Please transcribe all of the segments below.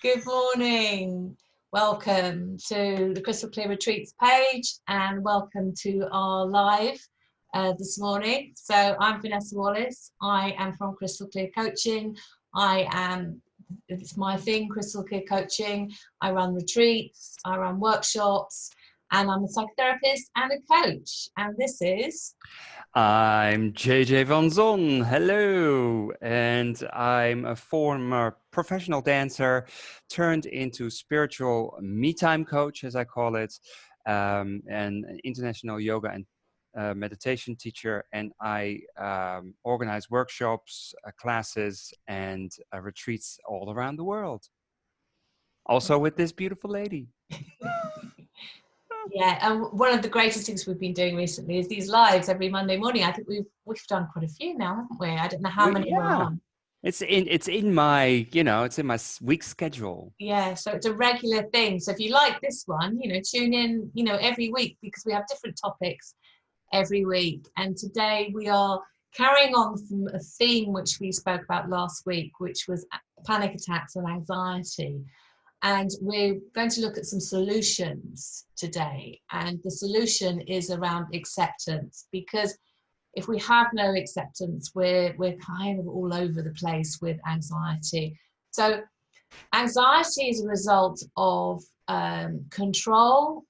Good morning. Welcome to the Crystal Clear Retreats page and welcome to our live this morning. So I'm Vanessa Wallace. I am from Crystal Clear Coaching. It's my thing, Crystal Clear Coaching. I run retreats, I run workshops, and I'm a psychotherapist and a coach. And this is... I'm JJ Van Zon, hello, and I'm a former professional dancer turned into spiritual me-time coach, as I call it, and an international yoga and meditation teacher, and I organize workshops, classes, and retreats all around the world. Also with this beautiful lady. Yeah, and one of the greatest things we've been doing recently is these lives every Monday morning. I think we've done quite a few now, haven't we? I don't know how many we're on. It's in my week schedule. Yeah, so it's a regular thing. So if you like this one, tune in, every week, because we have different topics every week. And today we are carrying on from a theme which we spoke about last week, which was panic attacks and anxiety. And we're going to look at some solutions today. And the solution is around acceptance, because if we have no acceptance, we're kind of all over the place with anxiety. So anxiety is a result of control,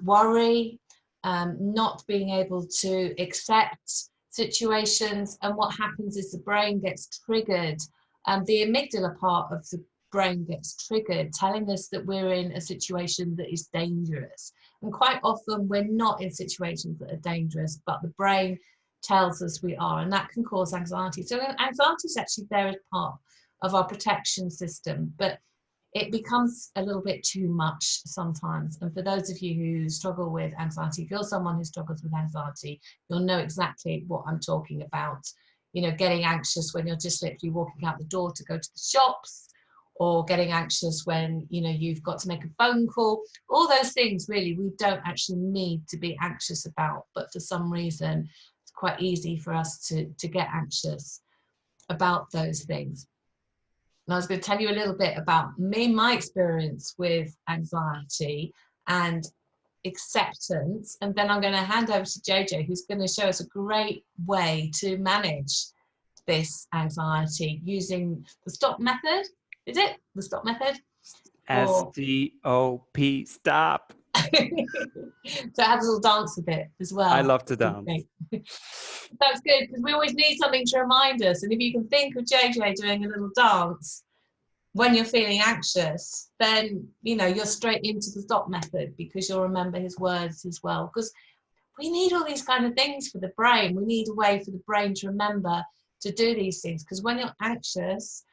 worry, not being able to accept situations. And what happens is the brain gets triggered. The amygdala part of the brain gets triggered, telling us that we're in a situation that is dangerous. And quite often we're not in situations that are dangerous, but the brain tells us we are, and that can cause anxiety. So anxiety is actually there as part of our protection system, but it becomes a little bit too much sometimes. And for those of you who struggle with anxiety, if you're someone who struggles with anxiety, you'll know exactly what I'm talking about. Getting anxious when you're just literally walking out the door to go to the shops, or getting anxious when you've got to make a phone call. All those things really we don't actually need to be anxious about, but for some reason it's quite easy for us to get anxious about those things. And I was going to tell you a little bit about my experience with anxiety and acceptance, and then I'm going to hand over to JJ, who's going to show us a great way to manage this anxiety using the STOP method. Is it the STOP method? STOP, stop. So it has a little dance a bit as well. I love to dance. That's good, because we always need something to remind us. And if you can think of JJ doing a little dance when you're feeling anxious, then you're straight into the STOP method, because you'll remember his words as well. Because we need all these kind of things for the brain. We need a way for the brain to remember to do these things, because when you're anxious,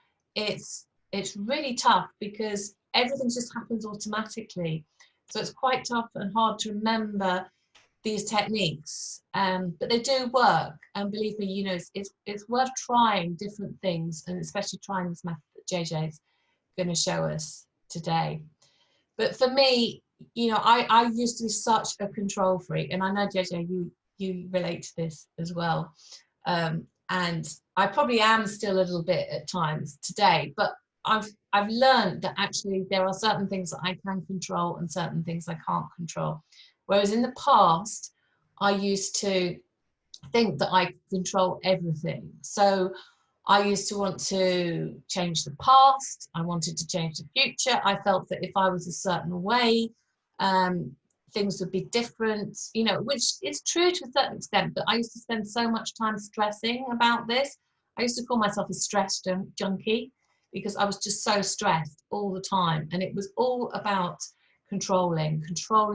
it's really tough, because everything just happens automatically. So it's quite tough and hard to remember these techniques, but they do work. And believe me, it's worth trying different things, and especially trying this method that JJ is going to show us today. But for me, I used to be such a control freak, and I know JJ, you relate to this as well. And I probably am still a little bit at times today, but I've learned that actually there are certain things that I can control and certain things I can't control. Whereas in the past, I used to think that I could control everything. So I used to want to change the past. I wanted to change the future. I felt that if I was a certain way, things would be different, which is true to a certain extent, but I used to spend so much time stressing about this. I used to call myself a stress junkie, because I was just so stressed all the time. And it was all about controlling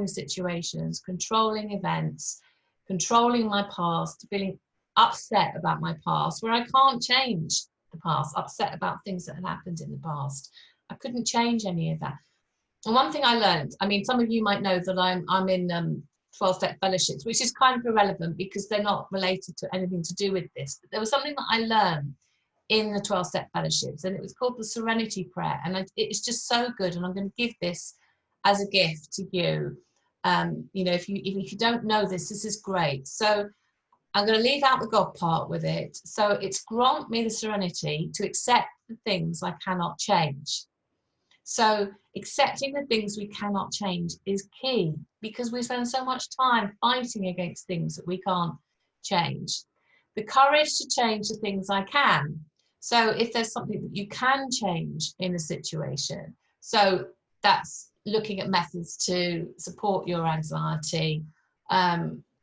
situations, controlling events, controlling my past, feeling upset about my past, where I can't change the past, upset about things that had happened in the past. I couldn't change any of that. And one thing I learned, some of you might know that I'm in 12-step fellowships, which is kind of irrelevant because they're not related to anything to do with this. But there was something that I learned in the 12-step fellowships, and it was called the Serenity Prayer. And it's just so good. And I'm going to give this as a gift to you. If you don't know this, this is great. So I'm going to leave out the God part with it. So it's grant me the serenity to accept the things I cannot change. So accepting the things we cannot change is key, because we spend so much time fighting against things that we can't change. The courage to change the things I can. So if there's something that you can change in a situation, so that's looking at methods to support your anxiety,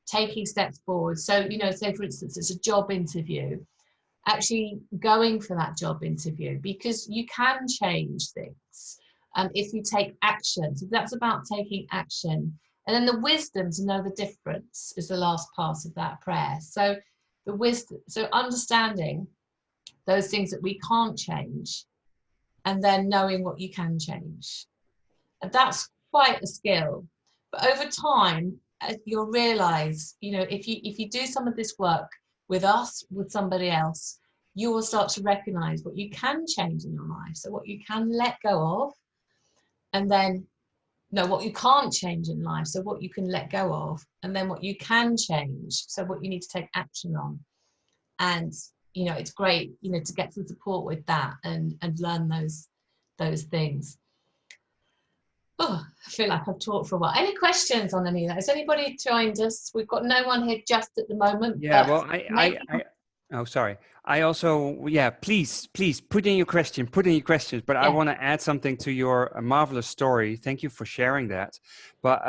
taking steps forward. So, say for instance, it's a job interview, actually going for that job interview, because you can change things if you take action. So that's about taking action. And then the wisdom to know the difference is the last part of that prayer. So the wisdom, so understanding those things that we can't change, and then knowing what you can change. And that's quite a skill. But over time, you'll realize, if you do some of this work with us, with somebody else, you will start to recognize what you can change in your life. So what you can let go of, and then what you can't change in life. So what you can let go of, and then what you can change. So what you need to take action on. And, it's great, to get some support with that and learn those things. Oh, I feel like I've talked for a while. Any questions on any of that? Has anybody joined us? We've got no one here just at the moment. Yeah, well, oh, sorry. I also, please put in your questions, but I want to add something to your marvelous story. Thank you for sharing that. But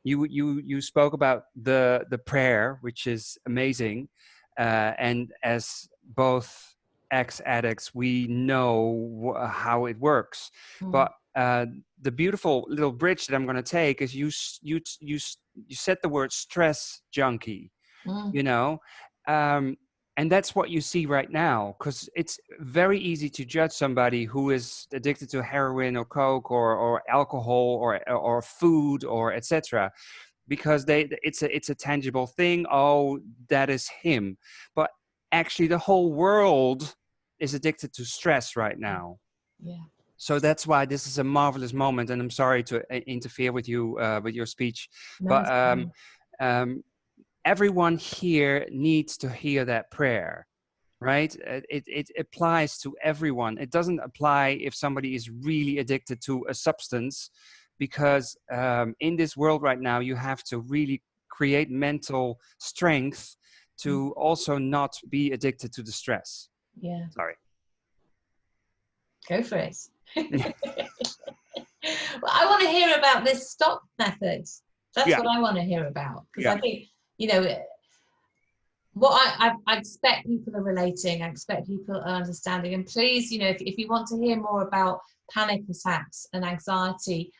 you spoke about the prayer, which is amazing. And as both ex-addicts, we know how it works. But the beautiful little bridge that I'm going to take is you said the word stress junkie, and that's what you see right now, because it's very easy to judge somebody who is addicted to heroin or coke or alcohol or food or etc. because it's a tangible thing. Oh, that is him. But actually the whole world is addicted to stress right now. Yeah. So that's why this is a marvelous moment, and I'm sorry to interfere with you with your speech. No, but everyone here needs to hear that prayer, right? It applies to everyone. It doesn't apply if somebody is really addicted to a substance, because in this world right now, you have to really create mental strength to also not be addicted to the stress. Yeah. Sorry. Go for it. Well, I want to hear about this stop method. That's what I want to hear about, because I think, what I expect people are relating, I expect people are understanding. And please, if you want to hear more about panic attacks and anxiety,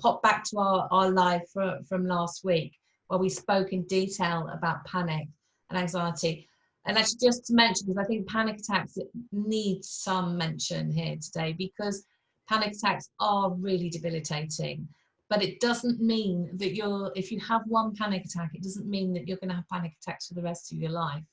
pop back to our live from last week, where we spoke in detail about panic and anxiety. And actually, just to mention, because I think panic attacks need some mention here today, because panic attacks are really debilitating. But it doesn't mean that if you have one panic attack, it doesn't mean that you're going to have panic attacks for the rest of your life.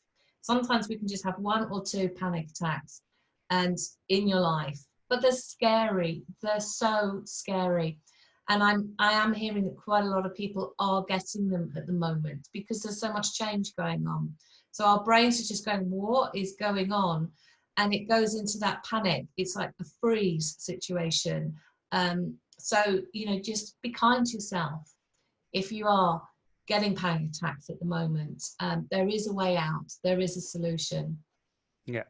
Sometimes we can just have one or two panic attacks and in your life, but they're scary. They're so scary. And I am hearing that quite a lot of people are getting them at the moment, because there's so much change going on. So our brains are just going, what is going on? And it goes into that panic. It's like a freeze situation. So, just be kind to yourself. If you are getting panic attacks at the moment, there is a way out. There is a solution. Yeah.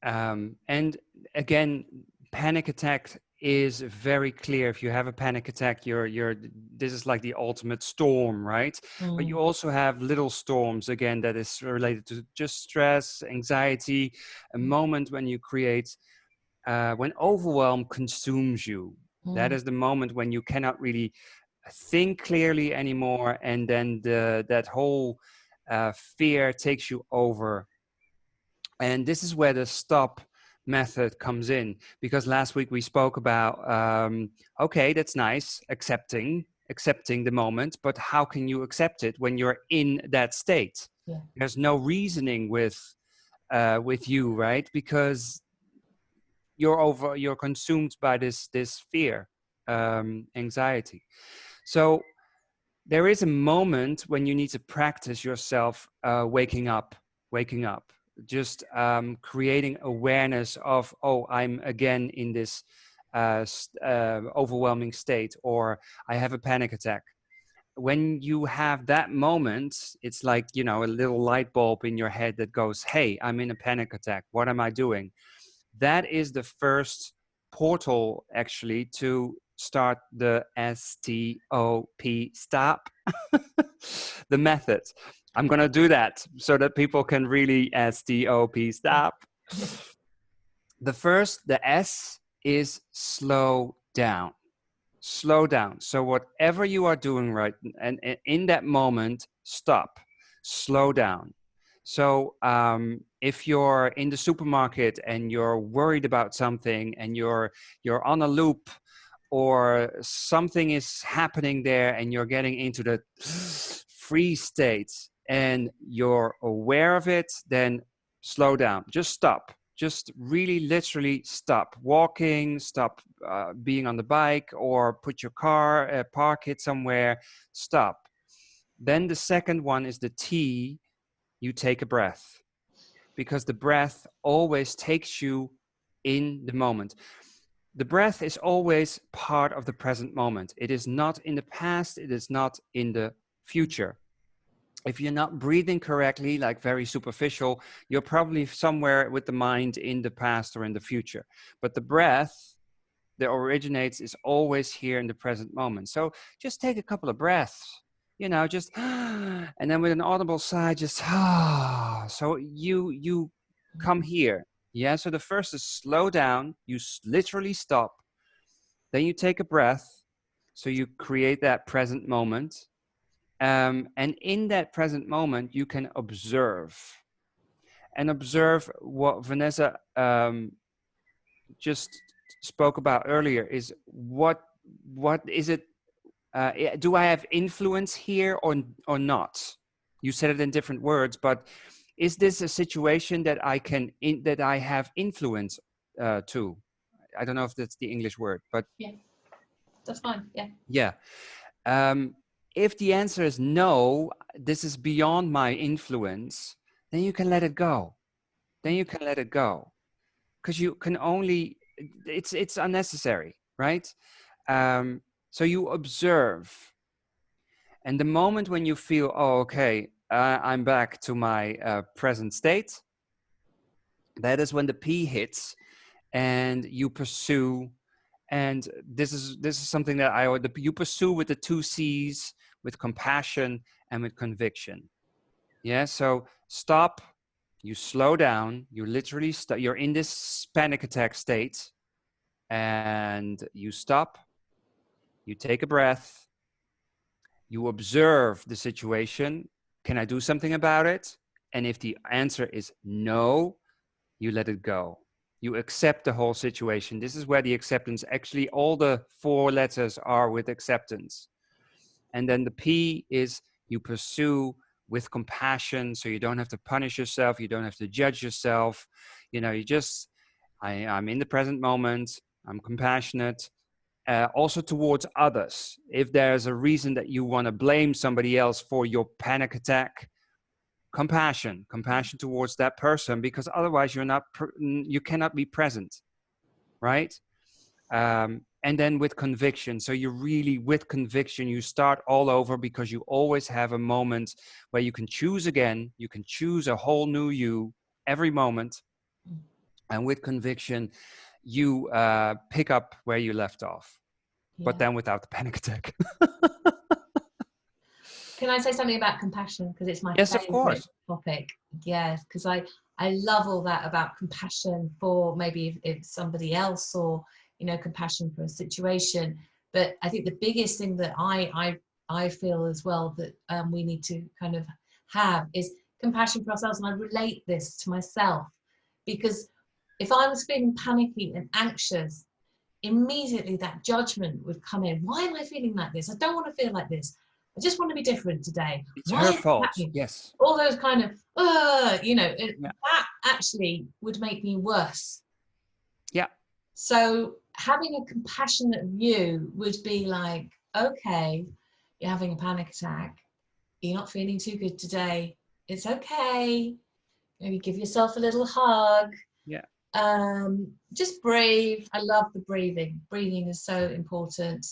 And again, panic attack is very clear. If you have a panic attack, this is like the ultimate storm, right? But you also have little storms, again, that is related to just stress, anxiety, a moment when you create, when overwhelm consumes you. That is the moment when you cannot really think clearly anymore, and then that whole fear takes you over. And this is where the stop method comes in, because last week we spoke about, okay, that's nice, accepting the moment, but how can you accept it when you're in that state? Yeah. There's no reasoning with you, right? Because you're consumed by this fear, anxiety. So there is a moment when you need to practice yourself waking up, just creating awareness of, oh, I'm again in this overwhelming state, or I have a panic attack. When you have that moment, it's like, you know, a little light bulb in your head that goes, hey, I'm in a panic attack. What am I doing? That is the first portal actually to start the STOP, stop, the method. I'm going to do that so that people can really STOP, stop. The S is slow down. Slow down. So whatever you are doing right, and in that moment, stop, slow down. So if you're in the supermarket and you're worried about something and you're on a loop, or something is happening there and you're getting into the freeze state and you're aware of it, then slow down. Just stop. Just really literally stop walking, stop being on the bike, or put your car, park it somewhere, stop. Then the second one is the T, you take a breath, because the breath always takes you in the moment. The breath is always part of the present moment. It is not in the past, it is not in the future. If you're not breathing correctly, like very superficial, you're probably somewhere with the mind in the past or in the future. But the breath that originates is always here in the present moment. So just take a couple of breaths, you know, just, and then with an audible sigh, just, so you come here. Yeah, so the first is slow down, you literally stop, then you take a breath, so you create that present moment. And in that present moment, you can observe. And observe what Vanessa just spoke about earlier is what is it? Do I have influence here or not? You said it in different words, but is this a situation that that I have influence to? I don't know if that's the English word, but Yeah, that's fine. Yeah. yeah. If the answer is no, this is beyond my influence, then you can let it go. Then you can let it go, because you can only, it's unnecessary, right? So you observe, and the moment when you feel, oh, okay, I'm back to my present state, that is when the P hits, and you pursue. And this is something that you pursue with the 2 C's, with compassion and with conviction. Yeah, so stop, you slow down, you literally you're in this panic attack state, and you stop, you take a breath, you observe the situation. Can I do something about it? And if the answer is no, you let it go. You accept the whole situation. This is where the acceptance, actually all the 4 letters are with acceptance. And then the P is you pursue with compassion, so you don't have to punish yourself, you don't have to judge yourself. You know, you just, I'm in the present moment, I'm compassionate. Also towards others. If there's a reason that you want to blame somebody else for your panic attack, compassion towards that person, because otherwise you cannot be present, right? And then with conviction, so you really, with conviction, you start all over, because you always have a moment where you can choose again, you can choose a whole new you every moment. And with conviction, you pick up where you left off, but then without the panic attack. Can I say something about compassion? Because it's my Yes, of favorite course. topic. Yes, because I love all that about compassion for maybe if somebody else, or, you know, compassion for a situation. But I think the biggest thing that I feel as well that we need to kind of have is compassion for ourselves. And I relate this to myself, because if I was feeling panicky and anxious, immediately that judgment would come in. Why am I feeling like this? I don't want to feel like this. I just want to be different today. It's Why her is it fault. happening? Yes. All those kind of, you know, Yeah. that actually would make me worse. Yeah. So having a compassionate view would be like, okay, you're having a panic attack. You're not feeling too good today. It's okay. Maybe give yourself a little hug. Yeah. Just breathe. I love the breathing. Breathing is so important.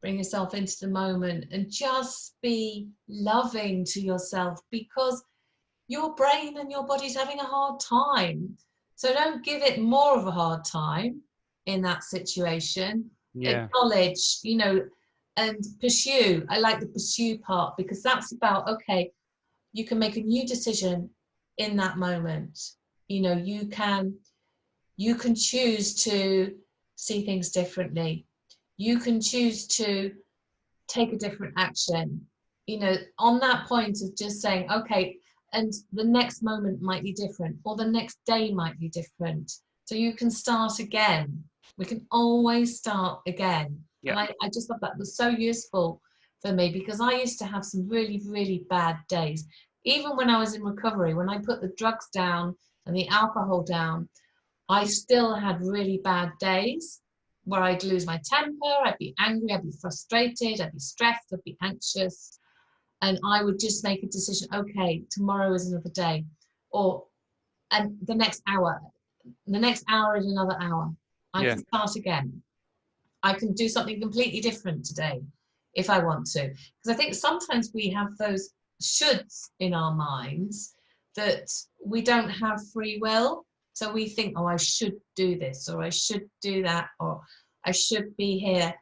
Bring yourself into the moment and just be loving to yourself, because your brain and your body's having a hard time. So don't give it more of a hard time in that situation. Yeah. Acknowledge, and pursue. I like the pursue part, because that's about, okay, you can make a new decision in that moment. You can choose to see things differently. You can choose to take a different action, on that point of just saying, okay, and the next moment might be different, or the next day might be different. So you can start again. We can always start again. Yeah. And I just thought that was so useful for me, because I used to have some really, really bad days. Even when I was in recovery, when I put the drugs down and the alcohol down, I still had really bad days where I'd lose my temper, I'd be angry, I'd be frustrated, I'd be stressed, I'd be anxious. And I would just make a decision, okay, tomorrow is another day. And the next hour is another hour. I Yeah. can start again. I can do something completely different today if I want to. Because I think sometimes we have those shoulds in our minds that we don't have free will. So we think, oh, I should do this, or I should do that, or I should be here.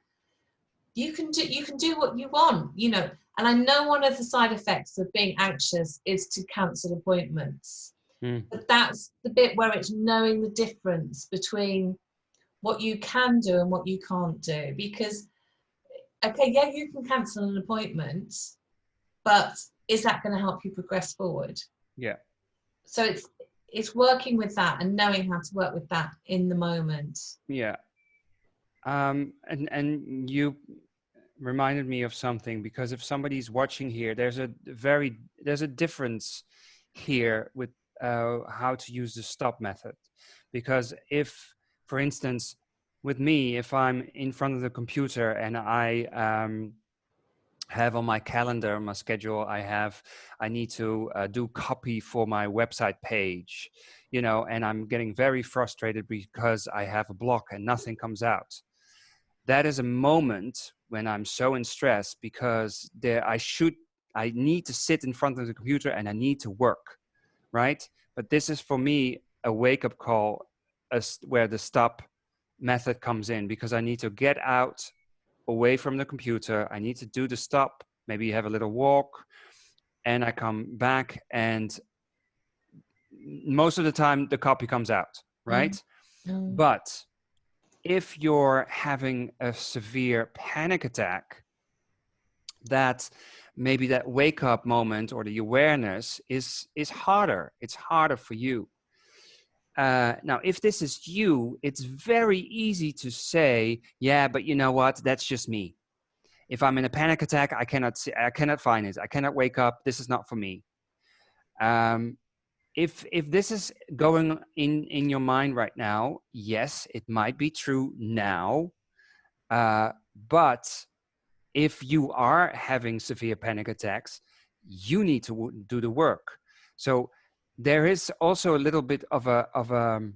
You can do what you want, And I know one of the side effects of being anxious is to cancel appointments. Mm. But that's the bit where it's knowing the difference between what you can do and what you can't do. Because, okay, yeah, you can cancel an appointment, but is that going to help you progress forward? Yeah. So it's working with that and knowing how to work with that in the moment. Yeah. And you reminded me of something, because if somebody's watching here, there's a difference here with how to use the stop method. Because if, for instance, with me, if I'm in front of the computer and I have on my calendar, my schedule, I need to do copy for my website page, and I'm getting very frustrated because I have a block and nothing comes out. That is a moment when I'm so in stress, because I need to sit in front of the computer and I need to work, right? But this is for me a wake-up call, where the stop method comes in, because I need to get out away from the computer. I need to do the stop, maybe have a little walk, and I come back, and most of the time the copy comes out, right? Mm. But if you're having a severe panic attack, that maybe that wake up moment or the awareness is harder. It's harder for you. Now, if this is you, it's very easy to say, yeah, but you know what? That's just me. If I'm in a panic attack, I cannot find it. I cannot wake up. This is not for me. If this is going in your mind right now, yes, it might be true now. But if you are having severe panic attacks, you need to do the work. So there is also a little bit of a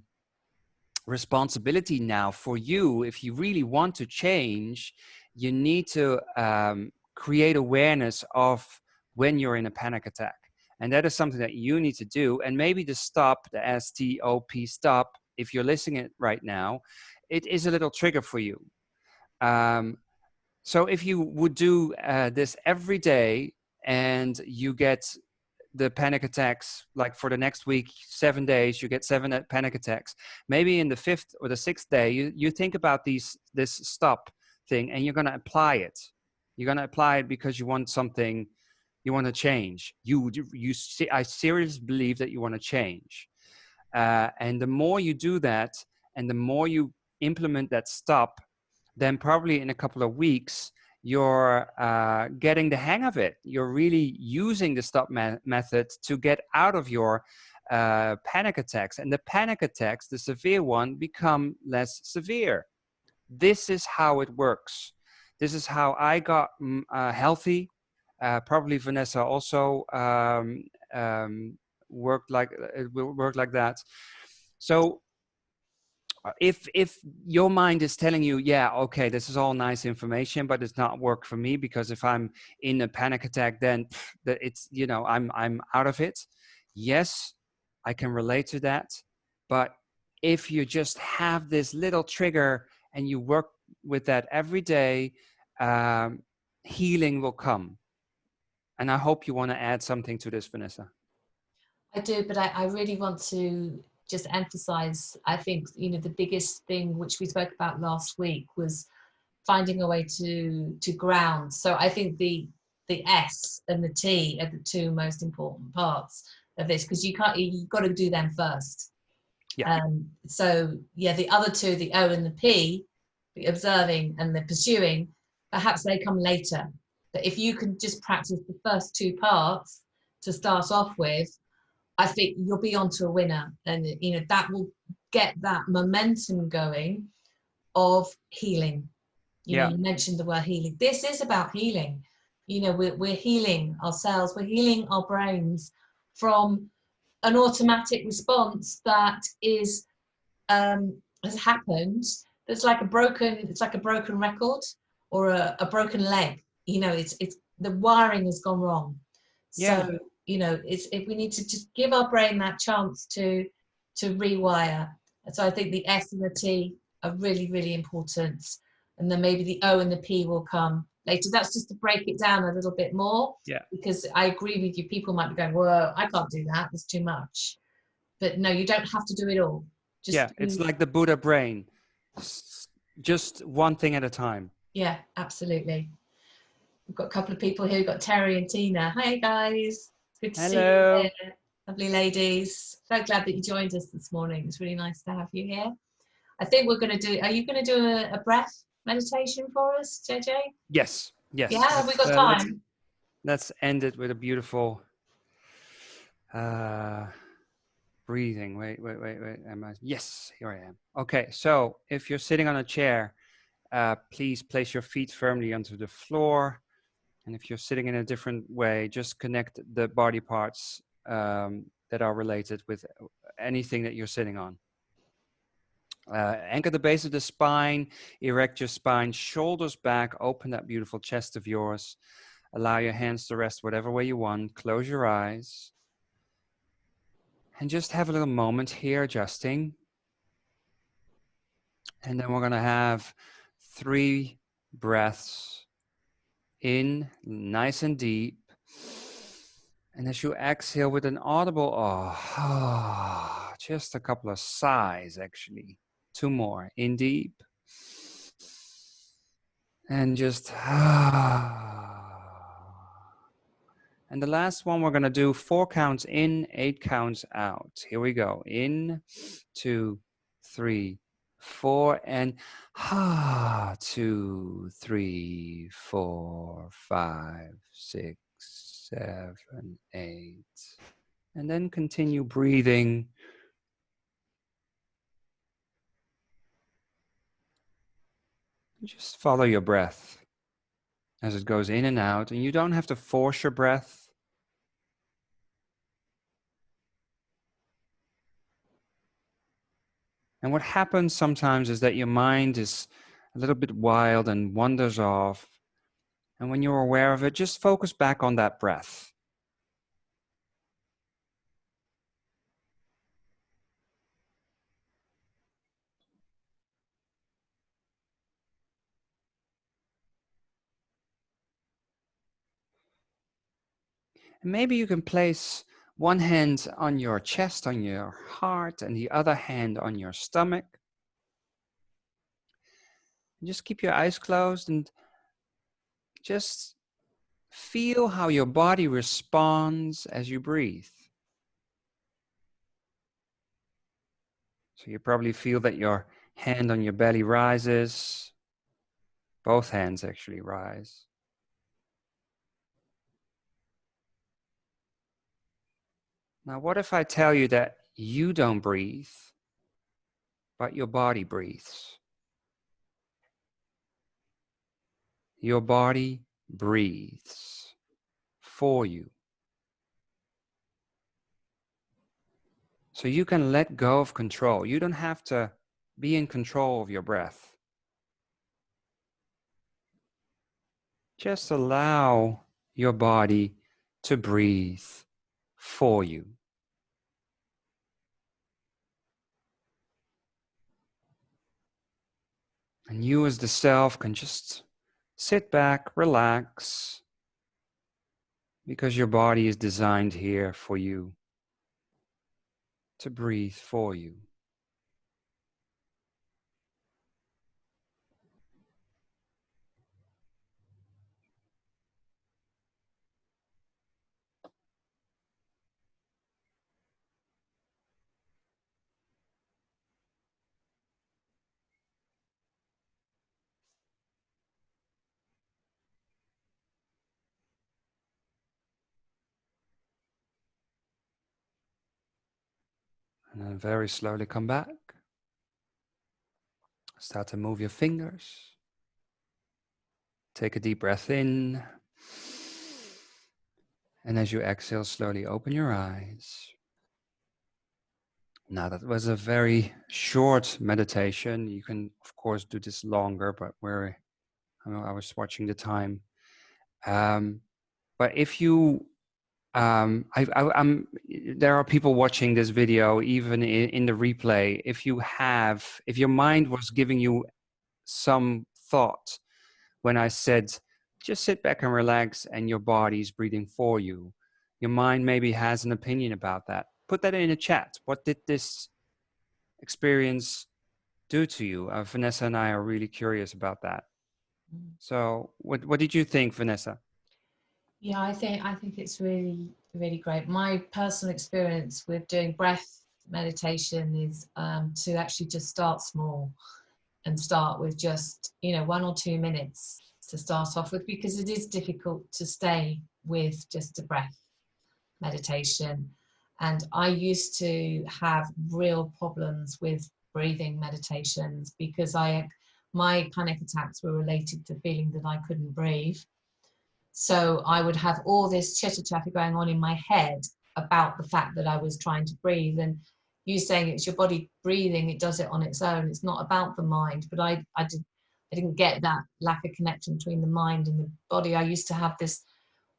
responsibility now for you. If you really want to change, you need to create awareness of when you're in a panic attack. And that is something that you need to do. And maybe the stop, the STOP, stop, if you're listening it right now, it is a little trigger for you. So if you would do this every day, and you get the panic attacks, like for the next week, 7 days, you get 7 panic attacks. Maybe in the 5th or the 6th day, you think about this stop thing, and you're going to apply it. You're going to apply it because you want something, you want to change. I seriously believe that you want to change. And the more you do that, and the more you implement that stop, then probably in a couple of weeks, you're getting the hang of it. You're really using the stop method to get out of your panic attacks. And the panic attacks, the severe one, become less severe. This is how it works. This is how I got healthy. Probably Vanessa also worked like that. So if your mind is telling you, yeah, okay, this is all nice information, but it's not work for me, because if I'm in a panic attack, then it's, you know, I'm out of it. Yes, I can relate to that. But if you just have this little trigger and you work with that every day, healing will come. And I hope you want to add something to this, Vanessa. I do, but I really want to just emphasize, I think, you know, the biggest thing which we spoke about last week was finding a way to ground. So I think the S and the T are the two most important parts of this, because you've got to do them first. Yeah. So yeah, the other two, the O and the P, the observing and the pursuing, perhaps they come later. But if you can just practice the first two parts to start off with, I think you'll be onto a winner, and you know that will get that momentum going of healing. You know, you mentioned the word healing. This is about healing. You know, we're healing ourselves, we're healing our brains from an automatic response that is has happened. It's like a broken record, or a broken leg. You know, it's the wiring has gone wrong. Yeah. So you know, it's if we need to just give our brain that chance to rewire. And so I think the S and the T are really, really important, and then maybe the O and the P will come later. That's just to break it down a little bit more. Yeah. Because I agree with you. People might be going, "Whoa, I can't do that. It's too much." But no, you don't have to do it all. Just It's like the Buddha brain, just one thing at a time. Yeah, absolutely. We've got a couple of people here. We've got Terry and Tina. Hi guys, good to see you here. Lovely ladies. So glad that you joined us this morning. It's really nice to have you here. I think we're going to do, are you going to do a breath meditation for us, JJ? Yes. Yeah, have we got time? Let's end it with a beautiful breathing. Wait. Yes, here I am. Okay, so if you're sitting on a chair, please place your feet firmly onto the floor. And if you're sitting in a different way, just connect the body parts that are related with anything that you're sitting on. Anchor the base of the spine, erect your spine, shoulders back, open that beautiful chest of yours. Allow your hands to rest whatever way you want. Close your eyes. And just have a little moment here, adjusting. And then we're going to have 3 breaths in, nice and deep. And as you exhale with an audible, just a couple of sighs, actually. 2 more. In deep. And just, and the last one, we're going to do 4 counts in, 8 counts out. Here we go. In, 2, 3, 4, and 2, 3, 4, 5, 6, 7, 8. And then continue breathing. Just follow your breath as it goes in and out, and you don't have to force your breath. And what happens sometimes is that your mind is a little bit wild and wanders off. And when you're aware of it, just focus back on that breath. And maybe you can place one hand on your chest, on your heart, and the other hand on your stomach. And just keep your eyes closed and just feel how your body responds as you breathe. So you probably feel that your hand on your belly rises. Both hands actually rise. Now, what if I tell you that you don't breathe, but your body breathes? Your body breathes for you. So you can let go of control. You don't have to be in control of your breath. Just allow your body to breathe for you. And you as the self can just sit back, relax, because your body is designed here for you to breathe for you. And then very slowly come back. Start to move your fingers. Take a deep breath in. And as you exhale, slowly open your eyes. Now that was a very short meditation. You can, of course, do this longer, but I was watching the time. But if you, there are people watching this video, even in the replay. If your mind was giving you some thought when I said, just sit back and relax and your body's breathing for you, your mind maybe has an opinion about that. Put that in a chat. What did this experience do to you? Vanessa and I are really curious about that. So what did you think, Vanessa? Yeah, I think it's really, really great. My personal experience with doing breath meditation is to actually just start small and start with just, 1 or 2 minutes to start off with, because it is difficult to stay with just a breath meditation. And I used to have real problems with breathing meditations because my panic attacks were related to feeling that I couldn't breathe. So I would have all this chitter chatter going on in my head about the fact that I was trying to breathe. And you saying it's your body breathing, it does it on its own. It's not about the mind. But I didn't get that lack of connection between the mind and the body. I used to have this,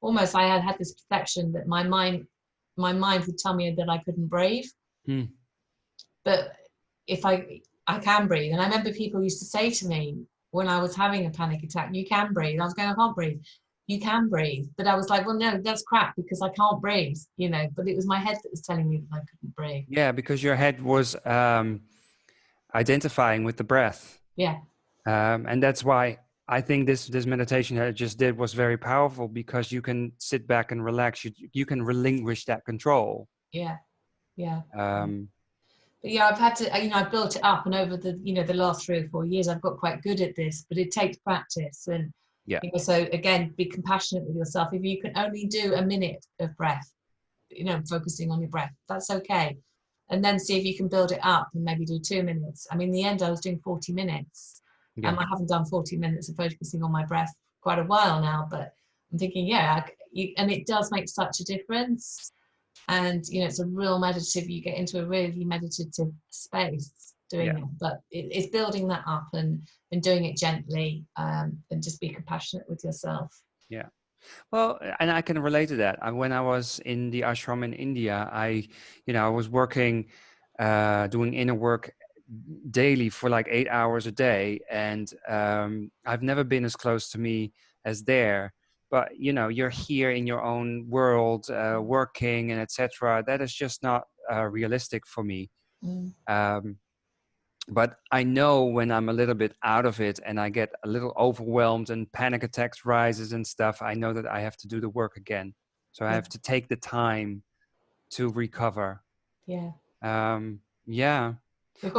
almost I had this perception that my mind would tell me that I couldn't breathe. But if I can breathe. And I remember people used to say to me when I was having a panic attack, you can breathe. I was going, I can't breathe. You can breathe. But I was like, well, no, that's crap because I can't breathe, but it was my head that was telling me that I couldn't breathe. Yeah, because your head was identifying with the breath. Yeah. And that's why I think this meditation that I just did was very powerful, because you can sit back and relax. You can relinquish that control. Yeah. Yeah. But yeah, I've had to, I built it up, and over the, the last 3 or 4 years, I've got quite good at this, but it takes practice. And, so again, be compassionate with yourself. If you can only do a minute of breath, focusing on your breath, that's okay. And then see if you can build it up and maybe do 2 minutes. I mean, in the end, I was doing 40 minutes. I haven't done 40 minutes of focusing on my breath quite a while now, but I'm thinking, and it does make such a difference. And it's a real meditative, you get into a really meditative space doing it, but it's building that up and doing it gently, and just be compassionate with yourself. Well, and I can relate to that. When I was in the ashram in India, I was working, doing inner work daily for like 8 hours a day, and I've never been as close to me as there. But you're here in your own world, working and etc. That is just not realistic for me. But I know when I'm a little bit out of it and I get a little overwhelmed and panic attacks rises and stuff, I know that I have to do the work again. So I have to take the time to recover. Yeah. All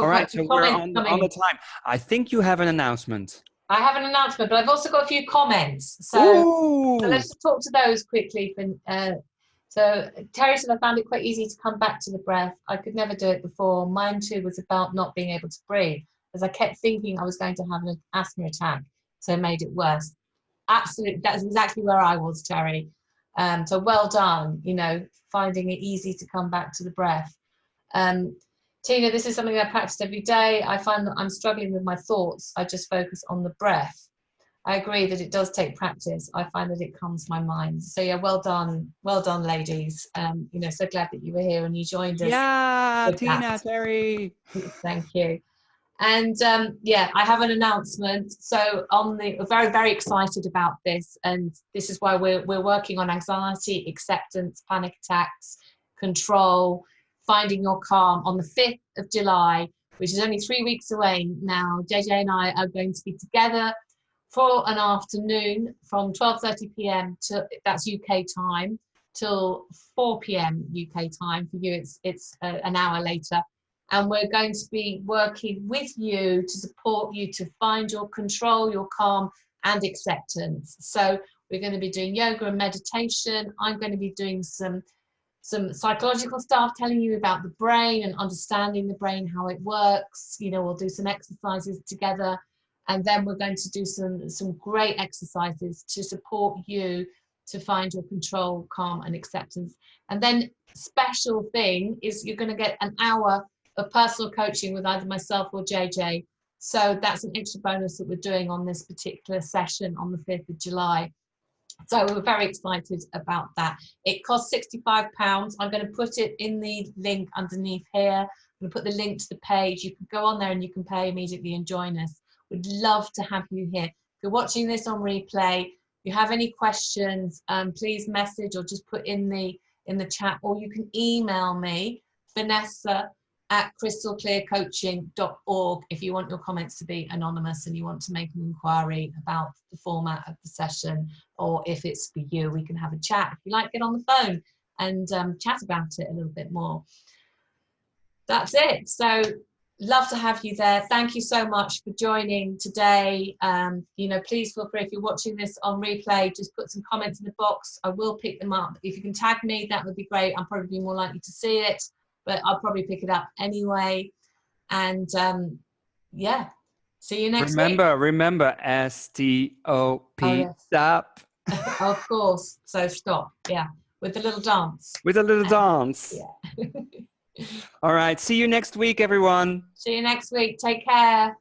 right, so we're on the time. I think you have an announcement. I have an announcement, but I've also got a few comments. So let's just talk to those quickly. So Terry said, I found it quite easy to come back to the breath. I could never do it before. Mine too was about not being able to breathe, as I kept thinking I was going to have an asthma attack. So it made it worse. Absolutely. That's exactly where I was, Terry. So well done, finding it easy to come back to the breath. Tina, this is something I practice every day. I find that I'm struggling with my thoughts. I just focus on the breath. I agree that it does take practice. I find that it calms my mind. So yeah, well done, ladies. You know, so glad that you were here and you joined us. Yeah, with Tina, that. Terry. Thank you. And yeah, I have an announcement. So we're very, very excited about this. And this is why we're working on anxiety, acceptance, panic attacks, control, finding your calm on the 5th of July, which is only 3 weeks away now. JJ and I are going to be together for an afternoon from 12:30 p.m. to, that's UK time, till 4 p.m. UK time. For you, it's an hour later. And we're going to be working with you to support you to find your control, your calm, and acceptance. So we're going to be doing yoga and meditation. I'm going to be doing some psychological stuff, telling you about the brain and understanding the brain, how it works. You know, we'll do some exercises together, and then we're going to do some great exercises to support you to find your control, calm, and acceptance. And then special thing is you're going to get an hour of personal coaching with either myself or JJ. So that's an extra bonus that we're doing on this particular session on the 5th of July. So we're very excited about that. It costs £65. I'm going to put it in the link underneath here. I'm going to put the link to the page. You can go on there and you can pay immediately and join us. We'd love to have you here. If you're watching this on replay, if you have any questions, please message or just put in the chat, or you can email me, vanessa@crystalclearcoaching.org, if you want your comments to be anonymous and you want to make an inquiry about the format of the session, or if it's for you, we can have a chat. If you like, get on the phone and chat about it a little bit more. That's it. So love to have you there. Thank you so much for joining today. You know, please feel free, if you're watching this on replay, just put some comments in the box. I will pick them up. If you can tag me, that would be great. I'm probably more likely to see it, but I'll probably pick it up anyway. And yeah, see you next week. Remember, STOP, Oh, yes. stop. Of course. So stop. Yeah. With a little dance. With a little dance. Yeah. All right. See you next week, everyone. See you next week. Take care.